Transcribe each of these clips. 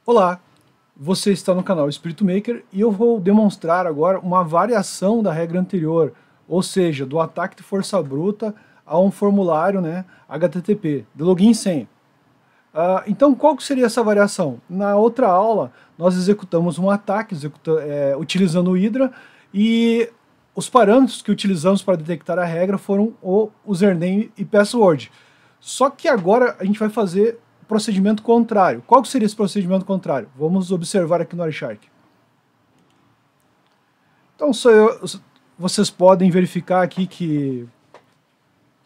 Olá, você está no canal Espírito Maker e eu vou demonstrar agora uma variação da regra anterior, ou seja, do ataque de força bruta a um formulário, né, HTTP, de login e senha. Então, qual que seria essa variação? Na outra aula, nós executamos um ataque utilizando o Hydra e os parâmetros que utilizamos para detectar a regra foram o username e password. Só que agora a gente vai fazer o procedimento contrário. Qual que seria esse procedimento contrário? Vamos observar aqui no Wireshark. Então, vocês podem verificar aqui que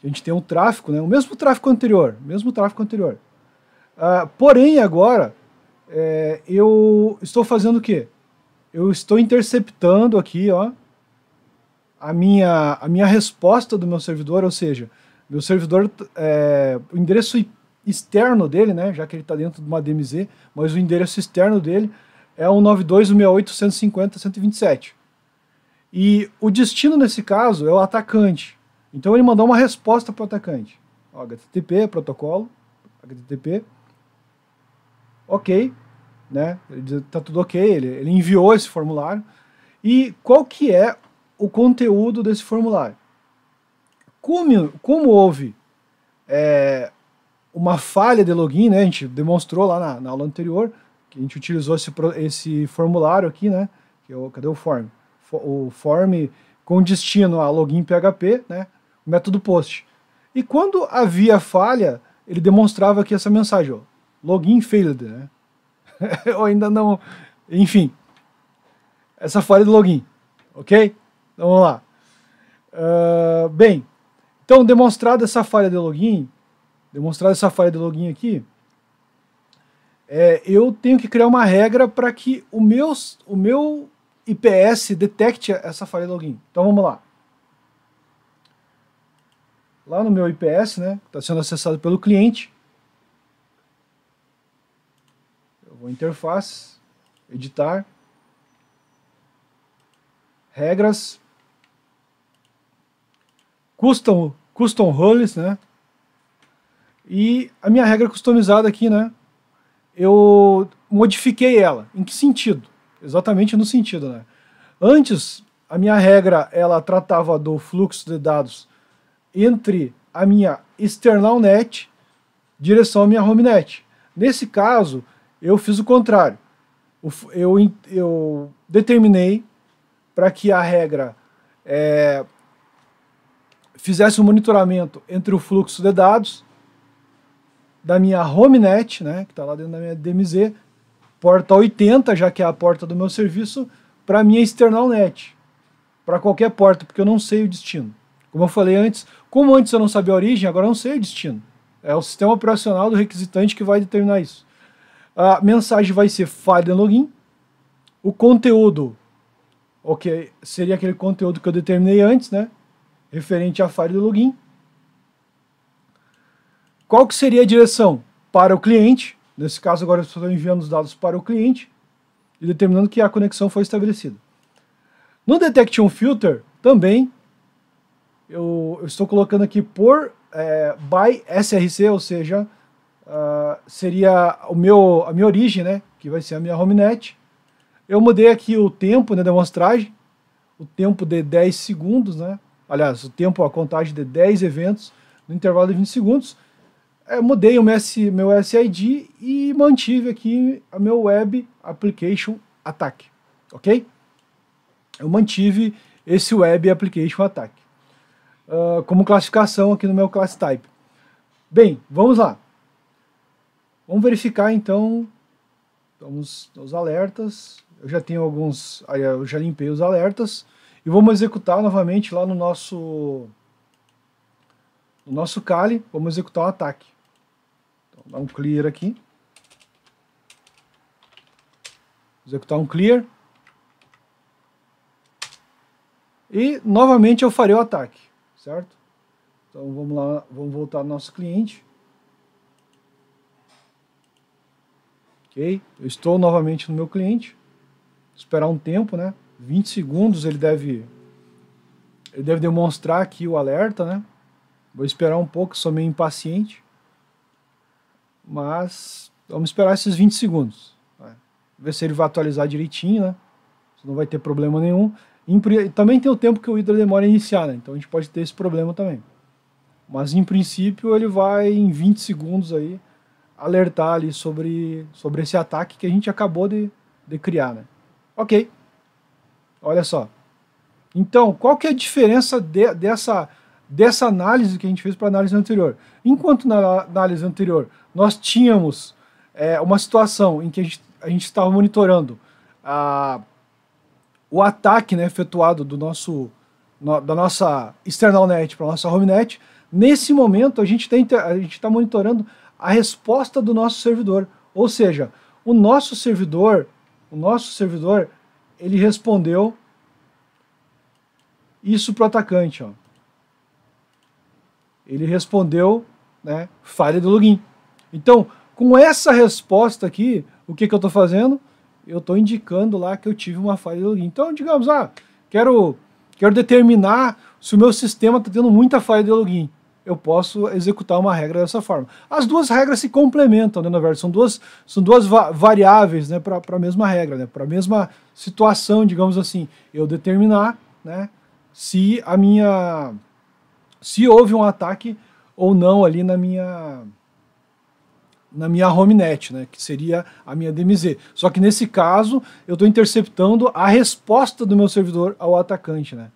a gente tem um tráfego, né? O mesmo tráfego anterior, porém, agora, eu estou fazendo o quê? Eu estou interceptando aqui, ó, a minha resposta do meu servidor, ou seja, meu servidor, o endereço externo dele, né, já que ele está dentro de uma DMZ, mas o endereço externo dele é 192.168.150.127. E o destino nesse caso é o atacante. Então ele mandou uma resposta para o atacante. Ó, HTTP, protocolo, HTTP, ok, né? Tá tudo ok, ele enviou esse formulário. E qual que é o conteúdo desse formulário? Como houve uma falha de login, né? A gente demonstrou lá na aula anterior que a gente utilizou esse formulário aqui, né? Cadê o form? O form com destino a login PHP, né? O método post. E quando havia falha, ele demonstrava aqui essa mensagem, ó, login failed, né? Ou ainda não, enfim, essa falha de login, ok? Então vamos lá. Bem, então demonstrada essa falha de login aqui, eu tenho que criar uma regra para que o meu IPS detecte essa falha de login. Então vamos lá. Lá no meu IPS, né, está sendo acessado pelo cliente, eu vou em interface, editar, regras, custom roles, né? E a minha regra customizada aqui, né? Eu modifiquei ela. Em que sentido? Exatamente no sentido, né? Antes, a minha regra, ela tratava do fluxo de dados entre a minha external net direção à minha home net. Nesse caso, eu fiz o contrário. Eu determinei para que a regra fizesse um monitoramento entre o fluxo de dados da minha home net, né, que está lá dentro da minha DMZ, porta 80, já que é a porta do meu serviço, para a minha external net, para qualquer porta, porque eu não sei o destino. Como eu falei antes, como antes eu não sabia a origem, agora eu não sei o destino. É o sistema operacional do requisitante que vai determinar isso. A mensagem vai ser falha login, o conteúdo, ok, seria aquele conteúdo que eu determinei antes, né, referente à falha de login. Qual que seria a direção? Para o cliente. Nesse caso, agora eu estou enviando os dados para o cliente e determinando que a conexão foi estabelecida. No Detection Filter, também, eu estou colocando aqui por by SRC, ou seja, seria a minha origem, né, que vai ser a minha home net. Eu mudei aqui o tempo, né, da amostragem, o tempo de 10 segundos, né? Aliás, o tempo, a contagem de 10 eventos no intervalo de 20 segundos. Mudei o meu SID e mantive aqui a meu Web Application Attack, ok? Eu mantive esse Web Application Attack como classificação aqui no meu Class Type. Bem, vamos lá. Vamos verificar então os alertas. Eu já tenho alguns, eu já limpei os alertas e vamos executar novamente lá no nosso Kali, vamos executar o ataque. Então, dá um clear aqui. Executar um clear. E novamente eu farei o ataque, certo? Então vamos lá, vamos voltar ao nosso cliente. Ok, eu estou novamente no meu cliente. Esperar um tempo, né? 20 segundos ele deve demonstrar aqui o alerta, né? Vou esperar um pouco, sou meio impaciente. Mas vamos esperar esses 20 segundos. ver se ele vai atualizar direitinho, né? Você não vai ter problema nenhum. Também tem o tempo que o Hydra demora a iniciar, né? Então a gente pode ter esse problema também. Mas em princípio ele vai em 20 segundos aí alertar ali sobre esse ataque que a gente acabou de criar, né? Ok. Olha só. Então, qual que é a diferença dessa análise que a gente fez para a análise anterior? Enquanto na análise anterior nós tínhamos uma situação em que a gente estava monitorando o ataque, né, efetuado da nossa external net para a nossa home net, nesse momento a gente está monitorando a resposta do nosso servidor. Ou seja, o nosso servidor, ele respondeu isso para o atacante. Ó. Ele respondeu, né, falha do login. Então, com essa resposta aqui, o que eu estou fazendo? Eu estou indicando lá que eu tive uma falha de login. Então, digamos, quero determinar se o meu sistema está tendo muita falha de login. Eu posso executar uma regra dessa forma. As duas regras se complementam, né, na verdade. São duas variáveis, né, para a mesma regra, né, para a mesma situação, digamos assim. Eu determinar, né, se houve um ataque ou não ali na minha home net, né, que seria a minha DMZ. Só que nesse caso eu estou interceptando a resposta do meu servidor ao atacante, né.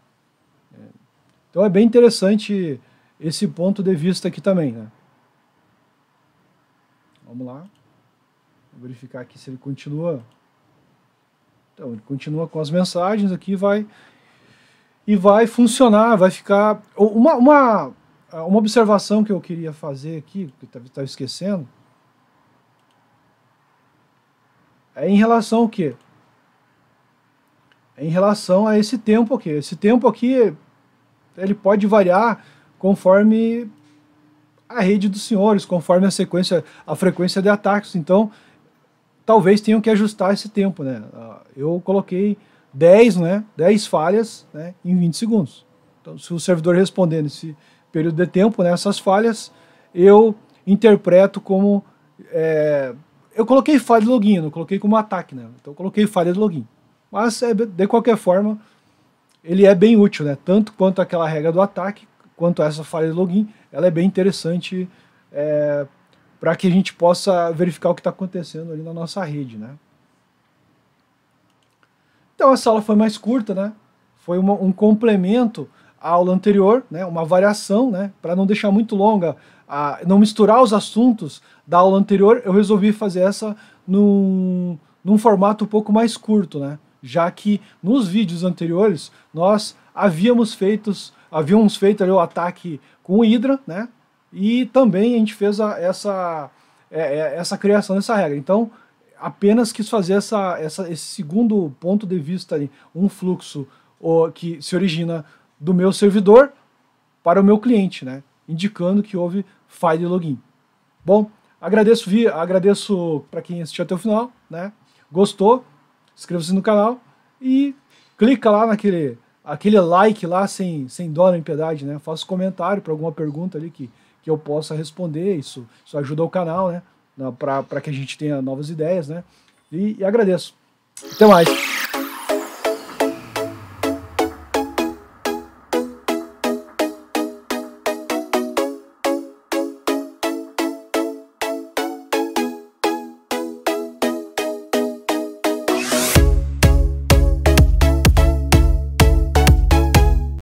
Então é bem interessante esse ponto de vista aqui também, né. Vamos lá. Vou verificar aqui se ele continua. Então ele continua com as mensagens aqui, e vai funcionar, vai ficar... Uma observação que eu queria fazer aqui, que eu estava esquecendo, é em relação ao quê? É em relação a esse tempo aqui. Esse tempo aqui, ele pode variar conforme a rede dos senhores, conforme a frequência de ataques. Então, talvez tenham que ajustar esse tempo, né? Eu coloquei 10 falhas, né, em 20 segundos. Então, se o servidor responder nesse período de tempo, né, essas falhas, eu interpreto como... eu coloquei falha de login, não coloquei como ataque, né? Então eu coloquei falha de login. Mas, de qualquer forma, ele é bem útil, né? Tanto quanto aquela regra do ataque, quanto essa falha de login, ela é bem interessante para que a gente possa verificar o que está acontecendo ali na nossa rede, né? Então essa aula foi mais curta, né? Foi um complemento à aula anterior, né? Uma variação, né? Para não deixar muito longa, não misturar os assuntos da aula anterior, eu resolvi fazer essa num formato um pouco mais curto, né? Já que nos vídeos anteriores nós havíamos feito ali o ataque com o Hydra, né? E também a gente fez essa criação dessa regra. Então, apenas quis fazer esse segundo ponto de vista ali, um fluxo que se origina do meu servidor para o meu cliente, né? Indicando que houve falha de login. Bom, agradeço para quem assistiu até o final, né? Gostou? Inscreva-se no canal e clica lá aquele like lá sem dó nem piedade, né? Faça comentário para alguma pergunta ali que eu possa responder. Isso ajuda o canal, né? Para que a gente tenha novas ideias, né? E agradeço. Até mais.